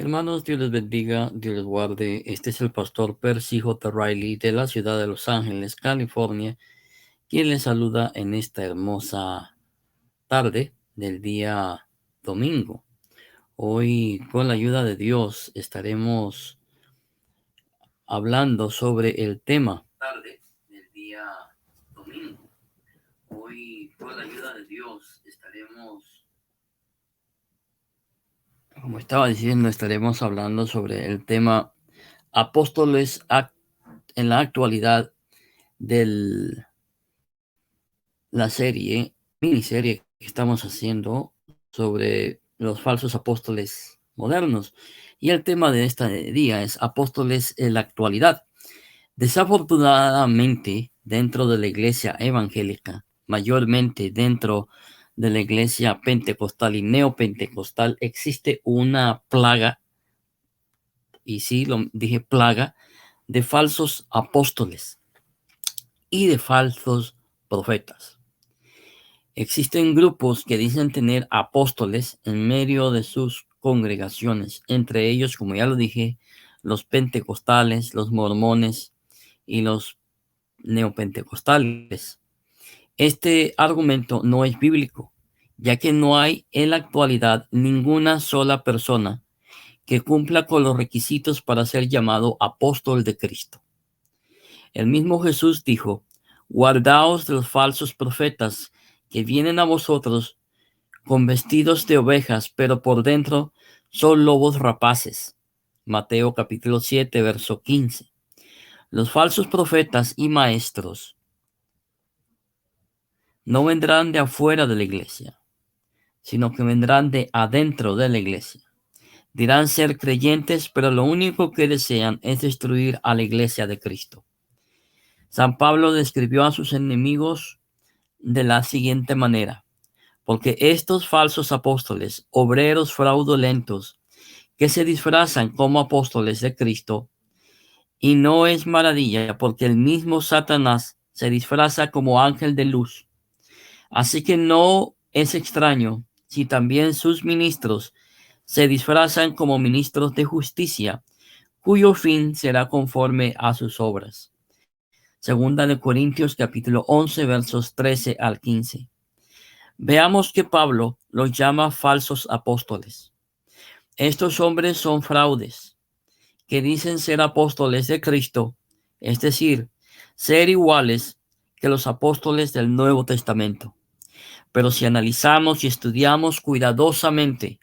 Hermanos, Dios les bendiga, Dios les guarde. Este es el pastor Percy J. Riley de la ciudad de Los Ángeles, California, quien les saluda en esta hermosa tarde del día domingo. Hoy, con la ayuda de Dios, estaremos hablando sobre el tema tarde del día domingo. Hoy, con la ayuda de Dios, como estaba diciendo, estaremos hablando sobre el tema apóstoles en la actualidad de la miniserie que estamos haciendo sobre los falsos apóstoles modernos. Y el tema de este día es apóstoles en la actualidad. Desafortunadamente, dentro de la iglesia evangélica, mayormente dentro de la iglesia pentecostal y neopentecostal, existe una plaga, y sí, lo dije plaga, de falsos apóstoles y de falsos profetas. Existen grupos que dicen tener apóstoles en medio de sus congregaciones, entre ellos, como ya lo dije, los pentecostales, los mormones y los neopentecostales. Este argumento no es bíblico, ya que no hay en la actualidad ninguna sola persona que cumpla con los requisitos para ser llamado apóstol de Cristo. El mismo Jesús dijo: guardaos de los falsos profetas que vienen a vosotros con vestidos de ovejas, pero por dentro son lobos rapaces. Mateo capítulo 7, verso 15. Los falsos profetas y maestros no vendrán de afuera de la iglesia, sino que vendrán de adentro de la iglesia. Dirán ser creyentes, pero lo único que desean es destruir a la iglesia de Cristo. San Pablo describió a sus enemigos de la siguiente manera: porque estos falsos apóstoles, obreros fraudulentos, que se disfrazan como apóstoles de Cristo, y no es maravilla, porque el mismo Satanás se disfraza como ángel de luz. Así que no es extraño si también sus ministros se disfrazan como ministros de justicia, cuyo fin será conforme a sus obras. Segunda de Corintios capítulo 11 versos 13 al 15. Veamos que Pablo los llama falsos apóstoles. Estos hombres son fraudes que dicen ser apóstoles de Cristo, es decir, ser iguales que los apóstoles del Nuevo Testamento. Pero si analizamos y estudiamos cuidadosamente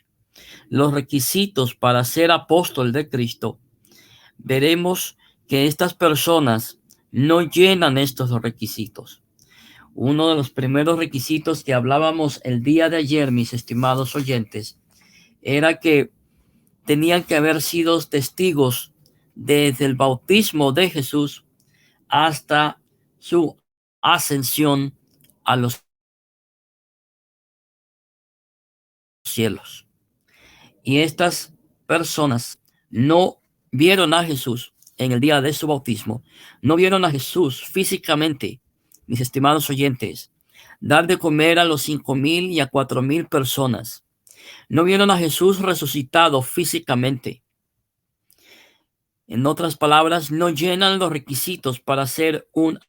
los requisitos para ser apóstol de Cristo, veremos que estas personas no llenan estos requisitos. Uno de los primeros requisitos que hablábamos el día de ayer, mis estimados oyentes, era que tenían que haber sido testigos desde el bautismo de Jesús hasta su ascensión a los cielos. Y estas personas no vieron a Jesús en el día de su bautismo, no vieron a Jesús físicamente, mis estimados oyentes, dar de comer a los 5,000 y a 4,000 personas. No vieron a Jesús resucitado físicamente. En otras palabras, no llenan los requisitos para ser un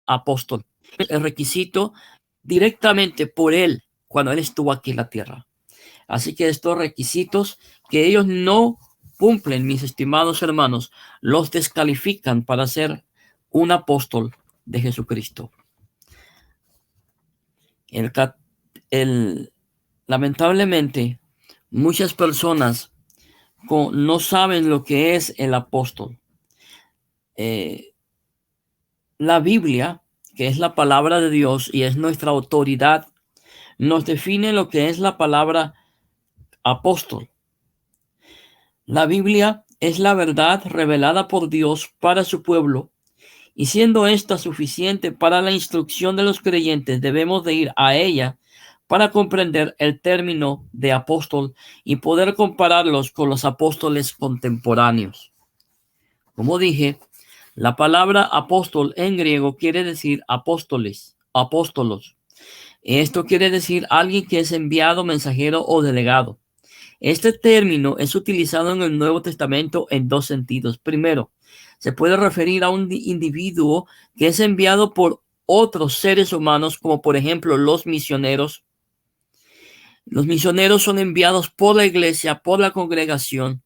apóstol. El requisito directamente por él cuando él estuvo aquí en la tierra. Así que estos requisitos que ellos no cumplen, mis estimados hermanos, los descalifican para ser un apóstol de Jesucristo. Lamentablemente, muchas personas no saben lo que es el apóstol. La Biblia, que es la palabra de Dios y es nuestra autoridad, nos define lo que es la palabra apóstol. La Biblia es la verdad revelada por Dios para su pueblo, y siendo esta suficiente para la instrucción de los creyentes, debemos de ir a ella para comprender el término de apóstol y poder compararlos con los apóstoles contemporáneos. Como dije, La palabra apóstol en griego quiere decir apóstoles, apóstolos. Esto quiere decir alguien que es enviado, mensajero o delegado. Este término es utilizado en el Nuevo Testamento en dos sentidos. Primero, se puede referir a un individuo que es enviado por otros seres humanos, como por ejemplo los misioneros. Los misioneros son enviados por la iglesia, por la congregación,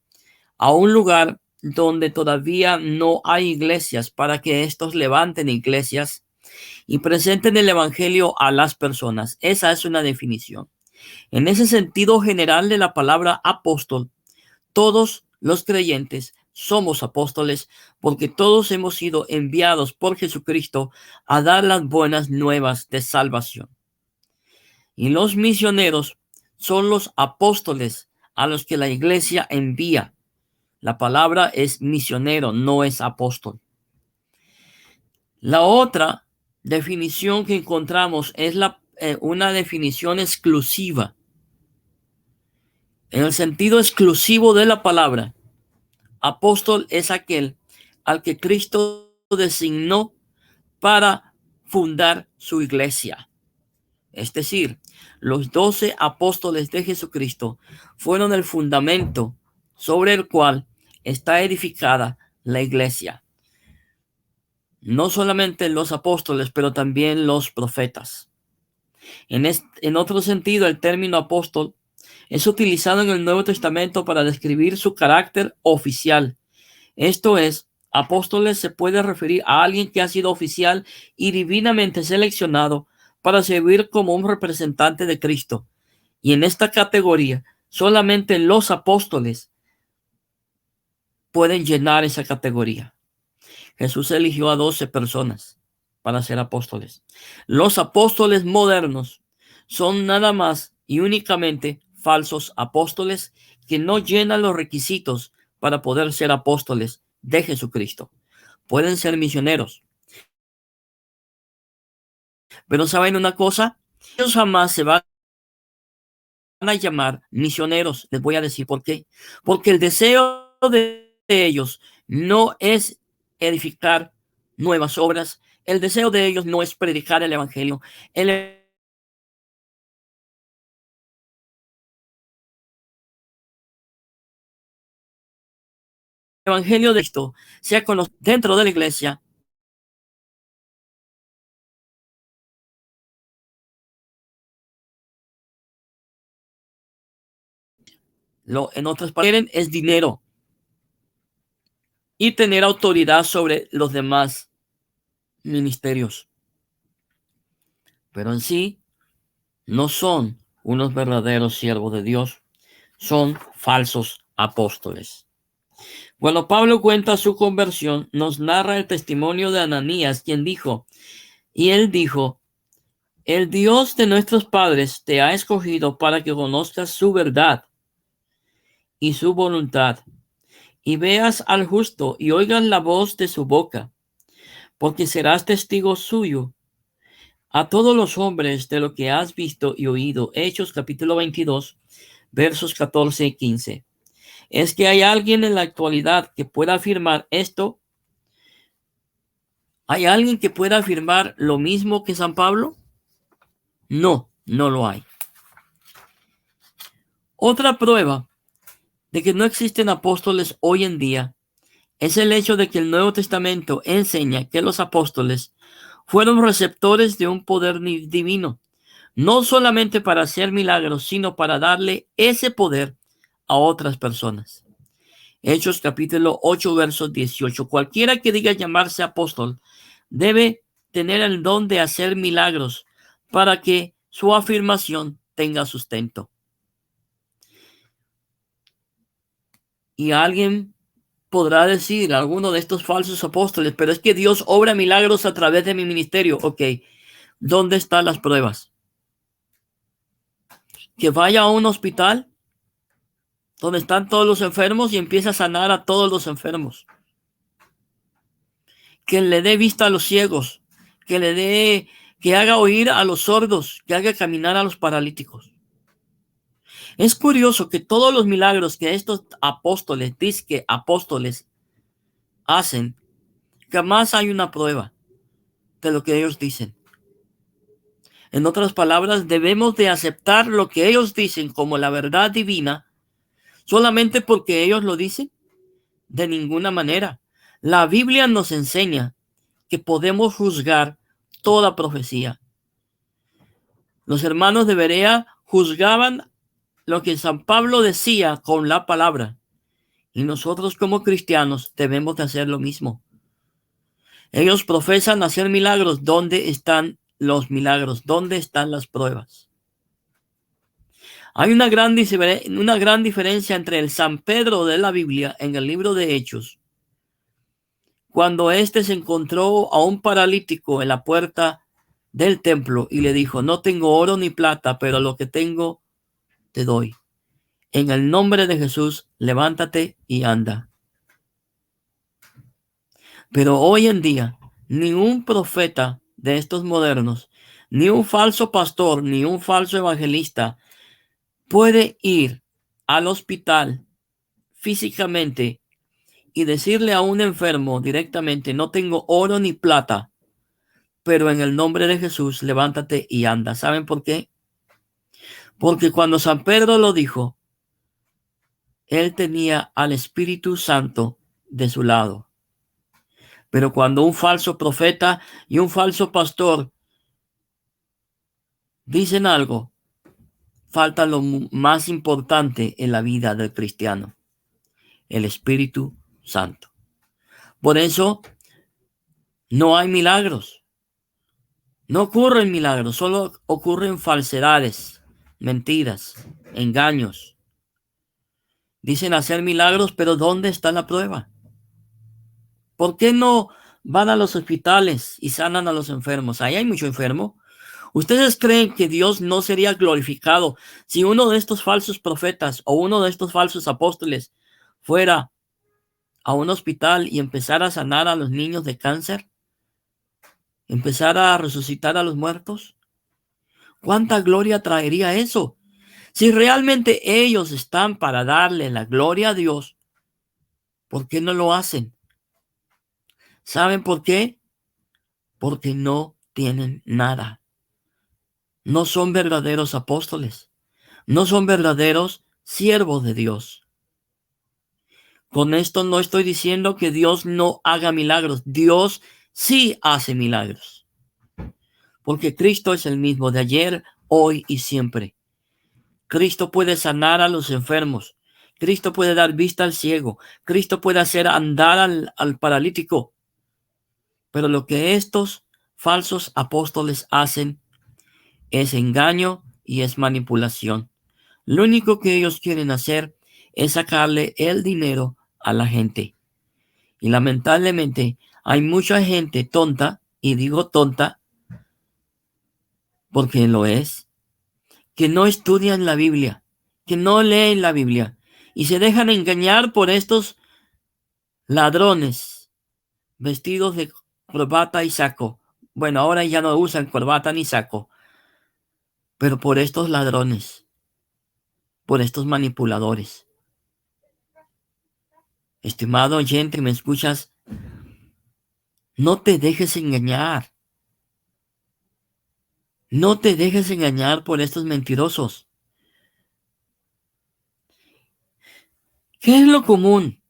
a un lugar donde todavía no hay iglesias, para que estos levanten iglesias y presenten el evangelio a las personas. Esa es una definición. En ese sentido general de la palabra apóstol, todos los creyentes somos apóstoles porque todos hemos sido enviados por Jesucristo a dar las buenas nuevas de salvación. Y los misioneros son los apóstoles a los que la iglesia envía. La palabra es misionero, no es apóstol. La otra definición que encontramos es una definición exclusiva. En el sentido exclusivo de la palabra, apóstol es aquel al que Cristo designó para fundar su iglesia. Es decir, los 12 apóstoles de Jesucristo fueron el fundamento sobre el cual está edificada la iglesia. No solamente los apóstoles, pero también los profetas. En otro sentido, el término apóstol es utilizado en el Nuevo Testamento para describir su carácter oficial. Esto es, apóstoles se puede referir a alguien que ha sido oficial y divinamente seleccionado para servir como un representante de Cristo. Y en esta categoría, solamente los apóstoles pueden llenar esa categoría. Jesús eligió a 12 personas para ser apóstoles. Los apóstoles modernos son nada más y únicamente falsos apóstoles que no llenan los requisitos para poder ser apóstoles de Jesucristo. Pueden ser misioneros, pero ¿saben una cosa? Ellos jamás se van a llamar misioneros. Les voy a decir por qué. Porque el deseo de ellos no es edificar nuevas obras. El deseo de ellos no es predicar el evangelio. El evangelio de Cristo sea conocido dentro de la iglesia. En otras palabras, es dinero y tener autoridad sobre los demás ministerios. Pero en sí, no son unos verdaderos siervos de Dios, son falsos apóstoles. Cuando Pablo cuenta su conversión, nos narra el testimonio de Ananías, quien dijo, y él dijo, el Dios de nuestros padres te ha escogido para que conozcas su verdad y su voluntad, y veas al justo y oigas la voz de su boca, porque serás testigo suyo a todos los hombres de lo que has visto y oído. Hechos capítulo 22, versos 14 y 15. ¿Es que hay alguien en la actualidad que pueda afirmar esto? ¿Hay alguien que pueda afirmar lo mismo que San Pablo? No, no lo hay. Otra prueba de que no existen apóstoles hoy en día es el hecho de que el Nuevo Testamento enseña que los apóstoles fueron receptores de un poder divino, no solamente para hacer milagros, sino para darle ese poder a otras personas. Hechos capítulo 8, versos 18. Cualquiera que diga llamarse apóstol debe tener el don de hacer milagros para que su afirmación tenga sustento. Y alguien podrá decir, alguno de estos falsos apóstoles, pero es que Dios obra milagros a través de mi ministerio. Ok, ¿dónde están las pruebas? Que vaya a un hospital donde están todos los enfermos y empieza a sanar a todos los enfermos. Que le dé vista a los ciegos, que haga oír a los sordos, que haga caminar a los paralíticos. Es curioso que todos los milagros que estos apóstoles, disque apóstoles, hacen, Jamás hay una prueba de lo que ellos dicen. En otras palabras, debemos de aceptar lo que ellos dicen como la verdad divina solamente porque ellos lo dicen. De ninguna manera. La Biblia nos enseña que podemos juzgar toda profecía. Los hermanos de Berea juzgaban lo que San Pablo decía con la palabra. Y nosotros como cristianos debemos de hacer lo mismo. Ellos profesan hacer milagros. ¿Dónde están los milagros? ¿Dónde están las pruebas? Hay una gran diferencia entre el San Pedro de la Biblia en el libro de Hechos, cuando éste se encontró a un paralítico en la puerta del templo y le dijo: no tengo oro ni plata, pero lo que tengo te doy. En el nombre de Jesús, levántate y anda. Pero hoy en día, ni un profeta de estos modernos, ni un falso pastor, ni un falso evangelista puede ir al hospital físicamente y decirle a un enfermo directamente: no tengo oro ni plata, pero en el nombre de Jesús, levántate y anda. ¿Saben por qué? Porque cuando San Pedro lo dijo, él tenía al Espíritu Santo de su lado. Pero cuando un falso profeta y un falso pastor dicen algo, falta lo más importante en la vida del cristiano: el Espíritu Santo. Por eso no hay milagros. No ocurren milagros, solo ocurren falsedades, mentiras, engaños. Dicen hacer milagros, pero ¿dónde está la prueba? ¿Por qué no van a los hospitales y sanan a los enfermos? Ahí hay mucho enfermo. ¿Ustedes creen que Dios no sería glorificado si uno de estos falsos profetas o uno de estos falsos apóstoles fuera a un hospital y empezara a sanar a los niños de cáncer? ¿Empezara a resucitar a los muertos? ¿Cuánta gloria traería eso? Si realmente ellos están para darle la gloria a Dios, ¿por qué no lo hacen? ¿Saben por qué? Porque no tienen nada. No son verdaderos apóstoles. No son verdaderos siervos de Dios. Con esto no estoy diciendo que Dios no haga milagros. Dios sí hace milagros. Porque Cristo es el mismo de ayer, hoy y siempre. Cristo puede sanar a los enfermos. Cristo puede dar vista al ciego. Cristo puede hacer andar al paralítico. Pero lo que estos falsos apóstoles hacen es engaño y es manipulación. Lo único que ellos quieren hacer es sacarle el dinero a la gente. Y lamentablemente hay mucha gente tonta, y digo tonta porque lo es, que no estudian la Biblia, que no leen la Biblia y se dejan engañar por estos ladrones vestidos de corbata y saco. Bueno, ahora ya no usan corbata ni saco, pero por estos ladrones, por estos manipuladores. Estimado oyente, ¿me escuchas? No te dejes engañar. No te dejes engañar por estos mentirosos. ¿Qué es lo común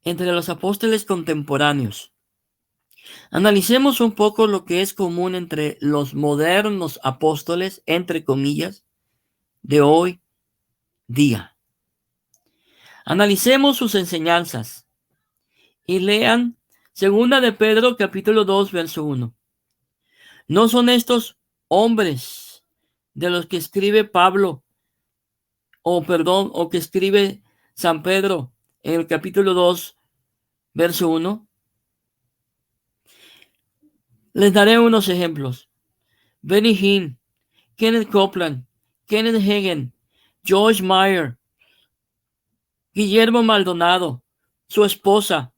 entre los apóstoles contemporáneos? Analicemos un poco lo que es común entre los modernos apóstoles, entre comillas, de hoy día. Analicemos sus enseñanzas y lean 2 de Pedro capítulo 2 verso 1. ¿No son estos hombres de los que escribe Pablo, o que escribe San Pedro en el capítulo 2 verso 1? Les daré unos ejemplos. Benny Hinn, Kenneth Copeland, Kenneth Hagin, George Meyer, Guillermo Maldonado, su esposa.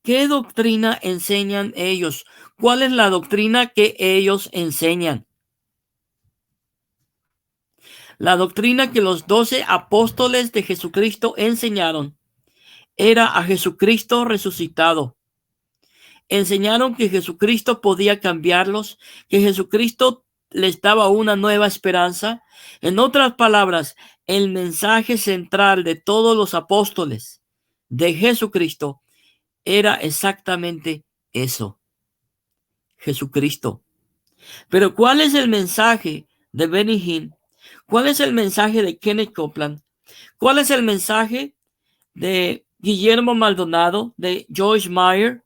¿Qué doctrina enseñan ellos? ¿Cuál es la doctrina que ellos enseñan? La doctrina que los 12 apóstoles de Jesucristo enseñaron era a Jesucristo resucitado. Enseñaron que Jesucristo podía cambiarlos, que Jesucristo les daba una nueva esperanza. En otras palabras, el mensaje central de todos los apóstoles de Jesucristo era exactamente eso, Jesucristo. Pero ¿cuál es el mensaje de Benny Hinn? ¿Cuál es el mensaje de Kenneth Copeland? ¿Cuál es el mensaje de Guillermo Maldonado, de Joyce Meyer?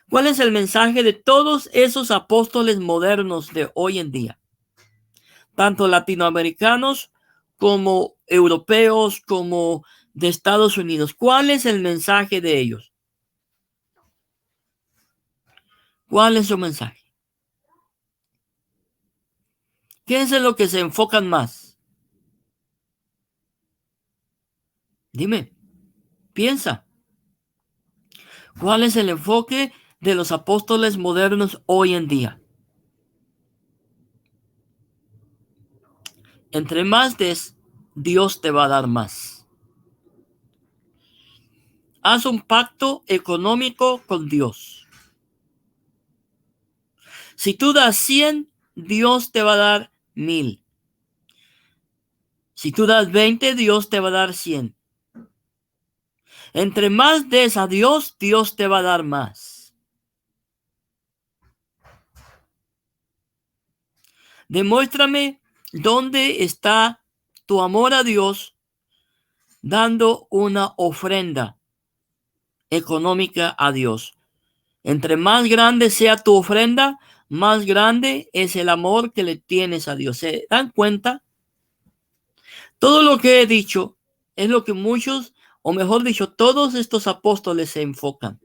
¿Cuál es el mensaje de todos esos apóstoles modernos de hoy en día? Tanto latinoamericanos como europeos, como de Estados Unidos. ¿Cuál es el mensaje de ellos? ¿Cuál es su mensaje? ¿Qué es en lo que se enfocan más? Dime, piensa. ¿Cuál es el enfoque de los apóstoles modernos hoy en día? Entre más des, Dios te va a dar más. Haz un pacto económico con Dios. Si tú das 100, Dios te va a dar 1000. Si tú das 20, Dios te va a dar 100. Entre más des a Dios, Dios te va a dar más. Demuéstrame dónde está tu amor a Dios dando una ofrenda económica a Dios. Entre más grande sea tu ofrenda, más grande es el amor que le tienes a Dios. ¿Se dan cuenta? Todo lo que he dicho es lo que muchos, o mejor dicho, todos estos apóstoles se enfocan.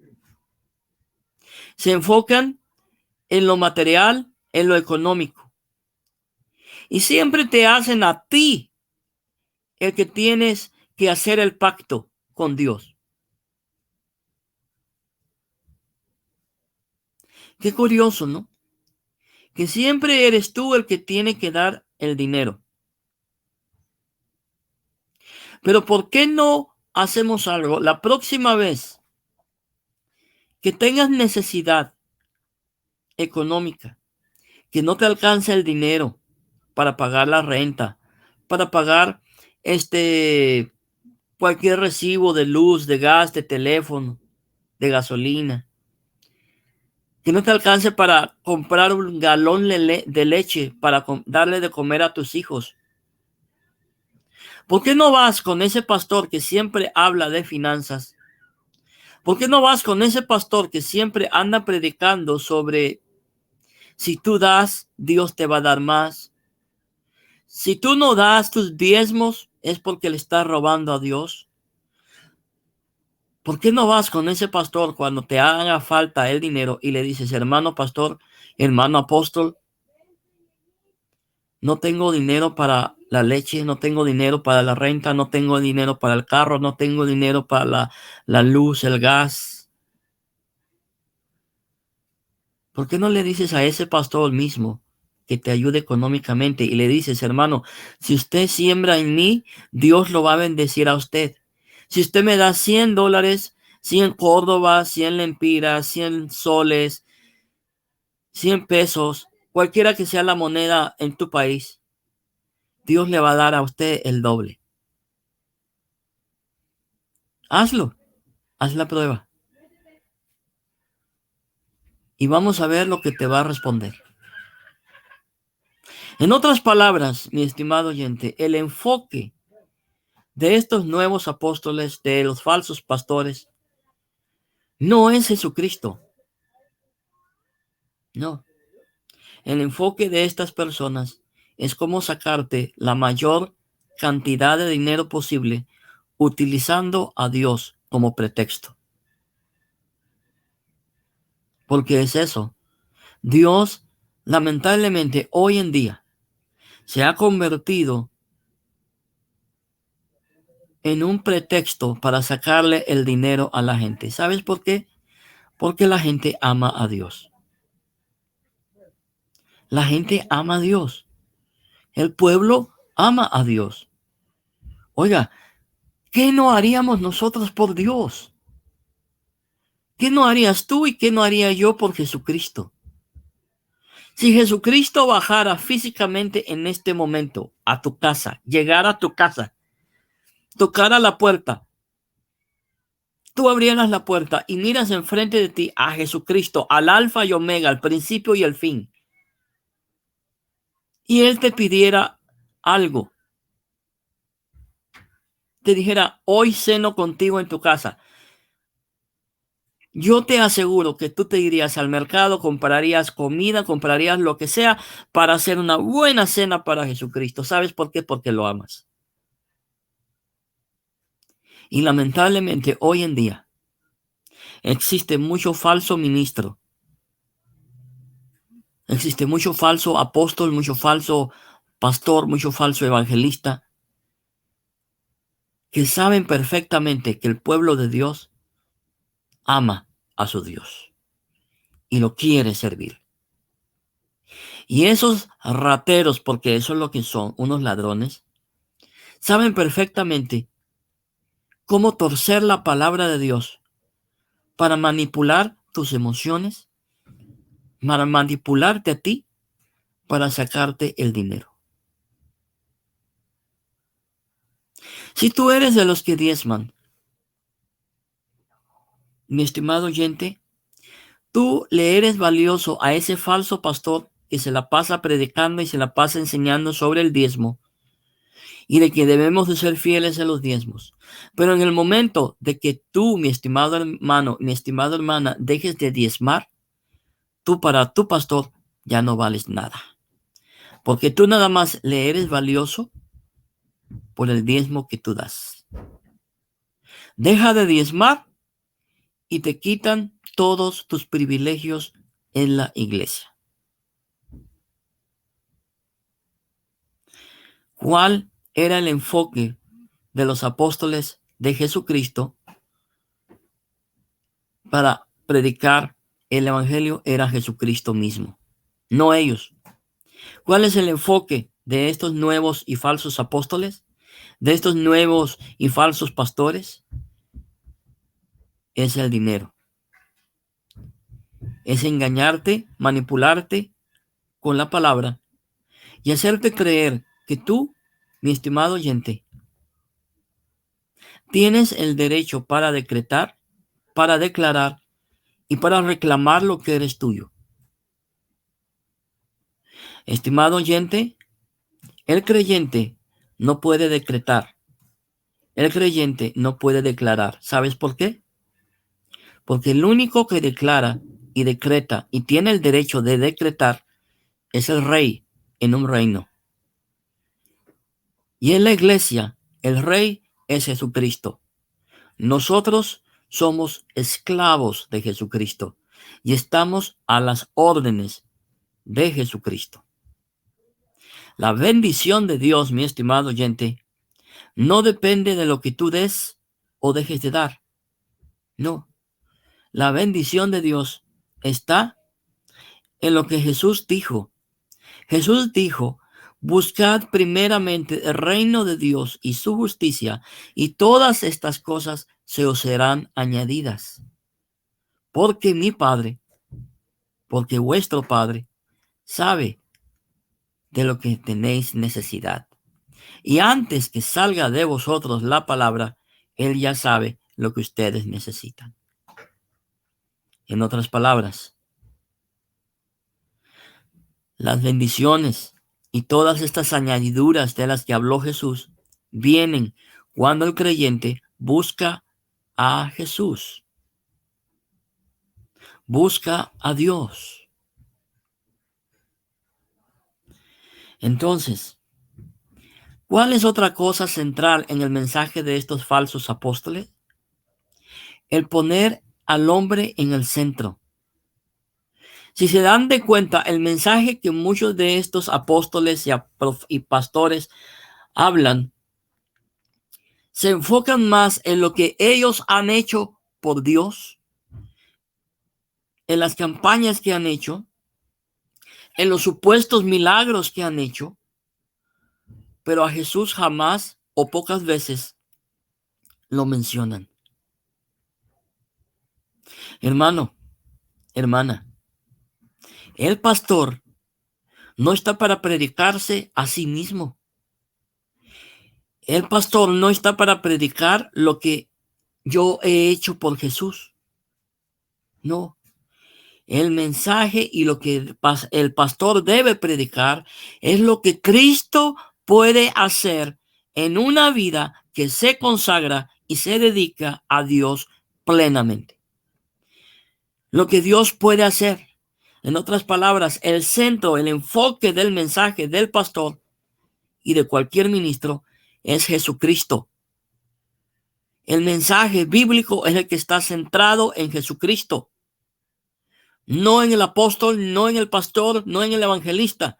Se enfocan en lo material, en lo económico. Y siempre te hacen a ti el que tienes que hacer el pacto con Dios. Qué curioso, ¿no? Que siempre eres tú el que tiene que dar el dinero. Pero ¿por qué no hacemos algo? La próxima vez que tengas necesidad económica, que no te alcance el dinero para pagar la renta, para pagar cualquier recibo de luz, de gas, de teléfono, de gasolina, que no te alcance para comprar un galón de leche para darle de comer a tus hijos. ¿Por qué no vas con ese pastor que siempre habla de finanzas? ¿Por qué no vas con ese pastor que siempre anda predicando sobre si tú das, Dios te va a dar más? Si tú no das tus diezmos, es porque le estás robando a Dios. ¿Por qué no vas con ese pastor cuando te haga falta el dinero y le dices, hermano pastor, hermano apóstol, no tengo dinero para la leche, no tengo dinero para la renta, no tengo dinero para el carro, no tengo dinero para la luz, el gas? ¿Por qué no le dices a ese pastor mismo que te ayude económicamente y le dices, hermano, si usted siembra en mí, Dios lo va a bendecir a usted? Si usted me da $100, 100 Córdoba, 100 lempiras, 100 soles, 100 pesos, cualquiera que sea la moneda en tu país, Dios le va a dar a usted el doble. Hazlo, haz la prueba. Y vamos a ver lo que te va a responder. En otras palabras, mi estimado oyente, el enfoque de estos nuevos apóstoles, de los falsos pastores, no es Jesucristo. No. El enfoque de estas personas es cómo sacarte la mayor cantidad de dinero posible utilizando a Dios como pretexto. Porque es eso. Dios, lamentablemente, hoy en día se ha convertido en un pretexto para sacarle el dinero a la gente. ¿Sabes por qué? Porque la gente ama a Dios. La gente ama a Dios. El pueblo ama a Dios. Oiga, ¿qué no haríamos nosotros por Dios? ¿Qué no harías tú y qué no haría yo por Jesucristo? Si Jesucristo bajara físicamente en este momento a tu casa, llegara a tu casa, tocara la puerta, tú abrieras la puerta y miras enfrente de ti a Jesucristo, al alfa y omega, al principio y el fin, y Él te pidiera algo, te dijera, hoy ceno contigo en tu casa. Yo te aseguro que tú te irías al mercado, comprarías comida, comprarías lo que sea para hacer una buena cena para Jesucristo. ¿Sabes por qué? Porque lo amas. Y lamentablemente hoy en día existe mucho falso ministro, existe mucho falso apóstol, mucho falso pastor, mucho falso evangelista, que saben perfectamente que el pueblo de Dios ama a su Dios y lo quiere servir. Y esos rateros, porque eso es lo que son, unos ladrones, saben perfectamente cómo torcer la palabra de Dios para manipular tus emociones, para manipularte a ti, para sacarte el dinero. Si tú eres de los que diezman, mi estimado oyente, tú le eres valioso a ese falso pastor que se la pasa predicando y se la pasa enseñando sobre el diezmo y de que debemos de ser fieles a los diezmos. Pero en el momento de que tú, mi estimado hermano, mi estimada hermana, dejes de diezmar, tú para tu pastor ya no vales nada. Porque tú nada más le eres valioso por el diezmo que tú das. Deja de diezmar y te quitan todos tus privilegios en la iglesia. ¿Cuál era el enfoque de los apóstoles de Jesucristo para predicar el evangelio? Era Jesucristo mismo, no ellos. ¿Cuál es el enfoque de estos nuevos y falsos apóstoles? De estos nuevos y falsos pastores. Es el dinero. Es engañarte, manipularte con la palabra y hacerte creer que tú, mi estimado oyente, tienes el derecho para decretar, para declarar y para reclamar lo que eres tuyo. Estimado oyente, el creyente no puede decretar. El creyente no puede declarar. ¿Sabes por qué? Porque el único que declara y decreta y tiene el derecho de decretar es el rey en un reino. Y en la iglesia, el rey es Jesucristo. Nosotros somos esclavos de Jesucristo y estamos a las órdenes de Jesucristo. La bendición de Dios, mi estimado oyente, no depende de lo que tú des o dejes de dar. No, la bendición de Dios está en lo que Jesús dijo. Jesús dijo, buscad primeramente el reino de Dios y su justicia, y todas estas cosas se os serán añadidas. Porque mi Padre, porque vuestro Padre sabe de lo que tenéis necesidad. Y antes que salga de vosotros la palabra, Él ya sabe lo que ustedes necesitan. En otras palabras, las bendiciones y todas estas añadiduras de las que habló Jesús vienen cuando el creyente busca a Jesús, busca a Dios. Entonces, ¿cuál es otra cosa central en el mensaje de estos falsos apóstoles? El poner al hombre en el centro. Si se dan de cuenta, el mensaje que muchos de estos apóstoles y pastores hablan, se enfocan más en lo que ellos han hecho por Dios, en las campañas que han hecho, en los supuestos milagros que han hecho, pero a Jesús jamás o pocas veces lo mencionan. Hermano, hermana, el pastor no está para predicarse a sí mismo. El pastor no está para predicar lo que yo he hecho por Jesús. No. El mensaje y lo que el pastor debe predicar es lo que Cristo puede hacer en una vida que se consagra y se dedica a Dios plenamente. Lo que Dios puede hacer. En otras palabras, el centro, el enfoque del mensaje del pastor y de cualquier ministro es Jesucristo. El mensaje bíblico es el que está centrado en Jesucristo. No en el apóstol, no en el pastor, no en el evangelista,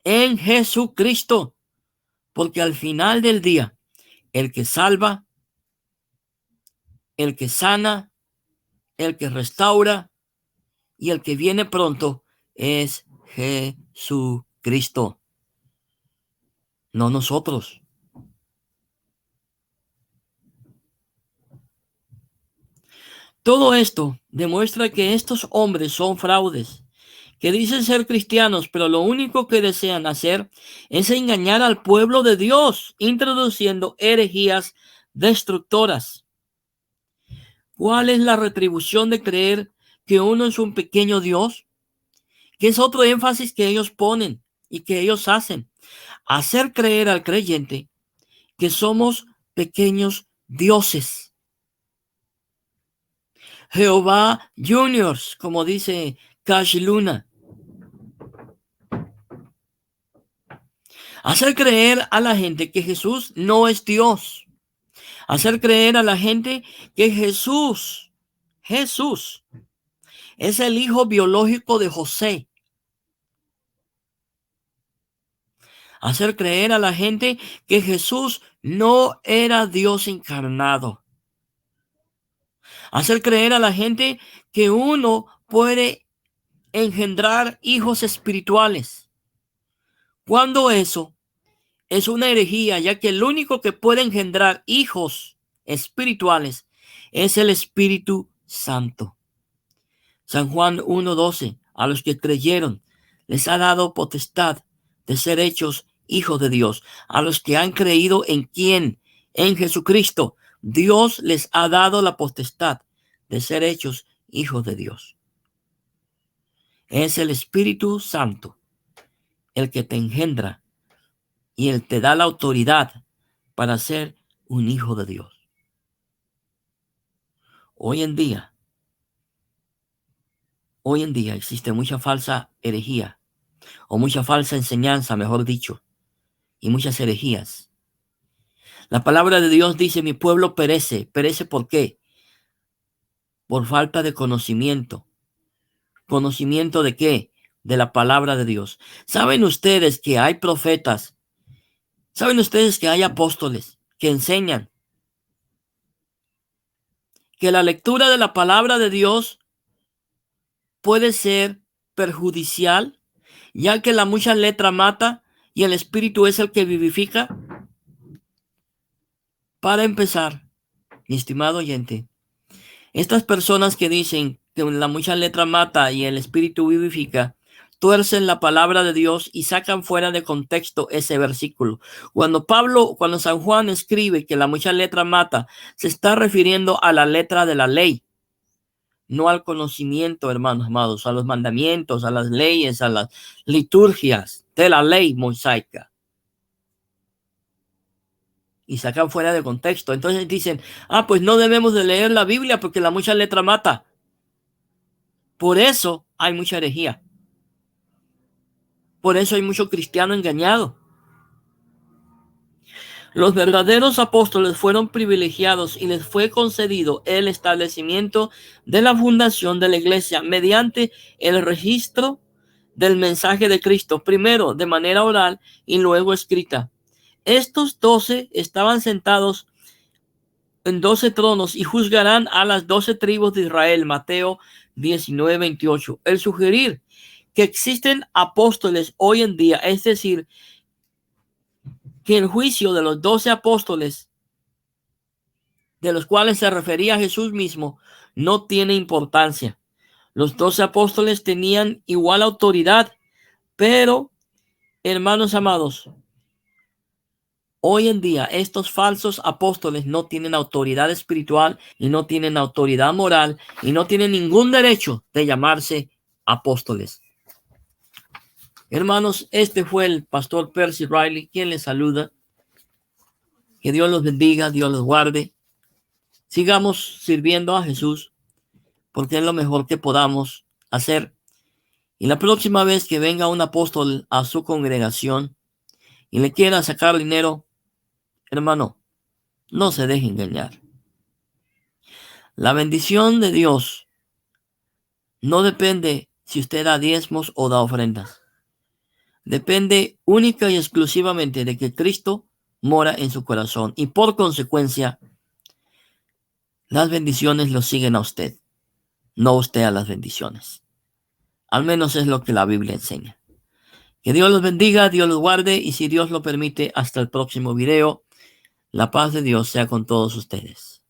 en Jesucristo. Porque al final del día, el que salva, el que sana, el que restaura y el que viene pronto es Jesucristo, no nosotros. Todo esto demuestra que estos hombres son fraudes, que dicen ser cristianos, pero lo único que desean hacer es engañar al pueblo de Dios, introduciendo herejías destructoras. ¿Cuál es la retribución de creer que uno es un pequeño Dios? Que es otro énfasis que ellos ponen y que ellos hacen. Hacer creer al creyente que somos pequeños dioses. Jehová Juniors, como dice Cash Luna. Hacer creer a la gente que Jesús no es Dios. Hacer creer a la gente que Jesús es el hijo biológico de José. Hacer creer a la gente que Jesús no era Dios encarnado. Hacer creer a la gente que uno puede engendrar hijos espirituales. Cuando eso es una herejía, ya que el único que puede engendrar hijos espirituales es el Espíritu Santo. San Juan 1:12, a los que creyeron les ha dado potestad de ser hechos hijos de Dios. A los que han creído en quién, en Jesucristo, Dios les ha dado la potestad de ser hechos hijos de Dios. Es el Espíritu Santo el que te engendra y él te da la autoridad para ser un hijo de Dios. Hoy en día existe mucha falsa herejía o mucha falsa enseñanza, mejor dicho, y muchas herejías. La palabra de Dios dice: mi pueblo perece. ¿Perece por qué? Por falta de conocimiento. ¿Conocimiento de qué? De la palabra de Dios. ¿Saben ustedes que hay profetas? ¿Saben ustedes que hay apóstoles que enseñan que la lectura de la palabra de Dios puede ser perjudicial, ya que la mucha letra mata y el espíritu es el que vivifica? Para empezar, mi estimado oyente, estas personas que dicen que la mucha letra mata y el espíritu vivifica, tuercen la palabra de Dios y sacan fuera de contexto ese versículo. Cuando San Juan escribe que la mucha letra mata, se está refiriendo a la letra de la ley, no al conocimiento, hermanos amados, a los mandamientos, a las leyes, a las liturgias de la ley mosaica. Y sacan fuera de contexto. Entonces dicen: pues no debemos de leer la Biblia porque la mucha letra mata. Por eso hay mucha herejía. Por eso hay mucho cristiano engañado. Los verdaderos apóstoles fueron privilegiados y les fue concedido el establecimiento de la fundación de la iglesia mediante el registro del mensaje de Cristo, primero de manera oral y luego escrita. Estos 12 estaban sentados en 12 tronos y juzgarán a las 12 tribus de Israel. Mateo 19:28. El sugerir que existen apóstoles hoy en día, es decir, que el juicio de los 12 apóstoles de los cuales se refería a Jesús mismo, no tiene importancia. Los 12 apóstoles tenían igual autoridad, pero, hermanos amados, hoy en día estos falsos apóstoles no tienen autoridad espiritual y no tienen autoridad moral y no tienen ningún derecho de llamarse apóstoles. Hermanos, este fue el pastor Percy Riley quien les saluda. Que Dios los bendiga, Dios los guarde. Sigamos sirviendo a Jesús porque es lo mejor que podamos hacer. Y la próxima vez que venga un apóstol a su congregación y le quiera sacar dinero, hermano, no se deje engañar. La bendición de Dios no depende si usted da diezmos o da ofrendas. Depende única y exclusivamente de que Cristo mora en su corazón y por consecuencia las bendiciones lo siguen a usted, no usted a las bendiciones. Al menos es lo que la Biblia enseña. Que Dios los bendiga, Dios los guarde y si Dios lo permite, hasta el próximo video. La paz de Dios sea con todos ustedes.